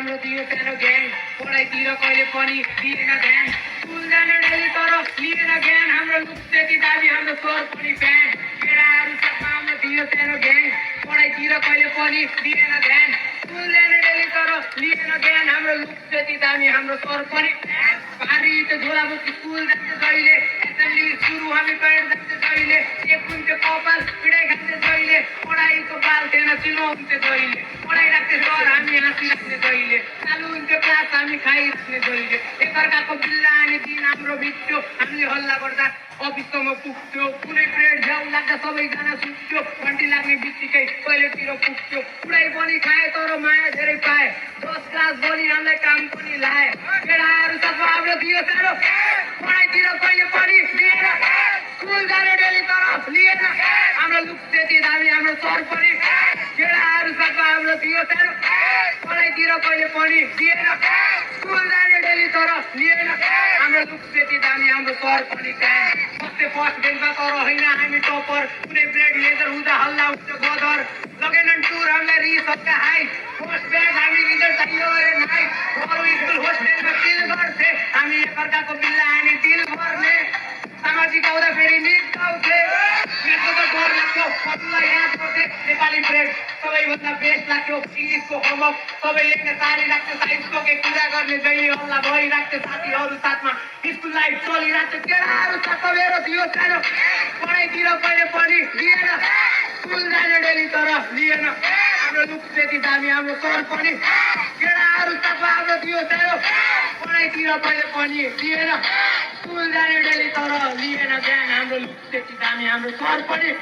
हाम्रो दियो सानो ज्ञान पढाइतिर कहिले पनि दिएन ध्यान स्कुल जाने डेली तर लिएन ज्ञान हाम्रो लुक त्यति दामी हाम्रो स्वर पनि फ्यान केटाहरू सबमा हाम्रो दियो सानो ज्ञान पढाइतिर कहिले पनि दिएन ध्यान स्कुल जाने डेली तर लिएन ज्ञान हाम्रो लुक त्यति दामी हाम्रो स्वर पनि फ्यान भारी त झोला बोकी स्कुल जान्छ जहिले एसेम्बली सुरु हामी पैड जान्छ जहिले एक कुन्थ्यो कपाल पिडाइ खान्छ जहिले पढाइको बाल थिएन चिनो हुन्थ्यो जहिले पढाइ राख्थे सर हामी हाँसिराख्ने जहिले चालु हुन्थ्यो क्लास हामी खाइराख्ने जहिले एकअर्काको बिल्ला आने दिन हाम्रो बित्यो हामीले हल्ला गर्दा अफिससम्म पुग्थ्यो कुनै पिरियड झ्याउ लाग्दा सबैजना सुत्थ्यो घन्टी लाग्ने बित्तिकै टोइलेटतिर पुग्थ्यो पुरै पनि खाए तर माया धेरै पाए 10 क्लास बनी हामीलाई काम पनि लाए केटाहरू सबै हाम्रो दियो सानो पढाइतिर कहिले पनि दिएन स्कुल जाने डेली तर लिएन हाम्रो लुक त्यति दामी हाम्रो सर पनि केटाहरू सबै हाम्रो दियो सानो पढाइतिर कहिले पनि दिएन स्कुल जाने डेली तर लिएन हाम्रो लुक त्यति दामी हाम्रो सर पनि बस्थे फर्स्ट बेन्चमा तर होइन हामी टपर कुनै ब्रेड लेजर हुँदा हल्ला हुन्छ गदर लगेनन् टुर हामीलाई रिसका हाई फर्स्ट ब्याच हामी रिजल्ट चाहियो अरे नाइ अरू स्कुल होस्टेलमा किल गर्थे हामी एकअर्काको बिल्ला हानी दिल गर्ने सामाजिक आउँदा फेरि निकाउँथे मेरो त डर लाग्थ्यो सबैलाई याद गर्थे नेपाली ब्रेड सबैभन्दा बेस्ट लाग्थ्यो इङ्ग्लिसको होमवर्क सबै लेख्न सारी राख्थ्यो साइन्सको के कुरा गर्ने जहिले हल्ला भइराख्थ्यो साथीहरू साथमा स्कुल लाइफ चलिराख्थ्यो केटाहरू सबै मेरो थियो सानो पढाइतिर कहिले पनि लिएन स्कुल जाने डेली तर लिएन हाम्रो लुक त्यति दामी हाम्रो सर पनि केटाहरू सबै हाम्रो थियो सानो पढाइतिर कहिले पनि लिएन स्कुल जाने डेली तर लिएन ज्ञान हाम्रो लुक त्यति दामी हाम्रो सर पनि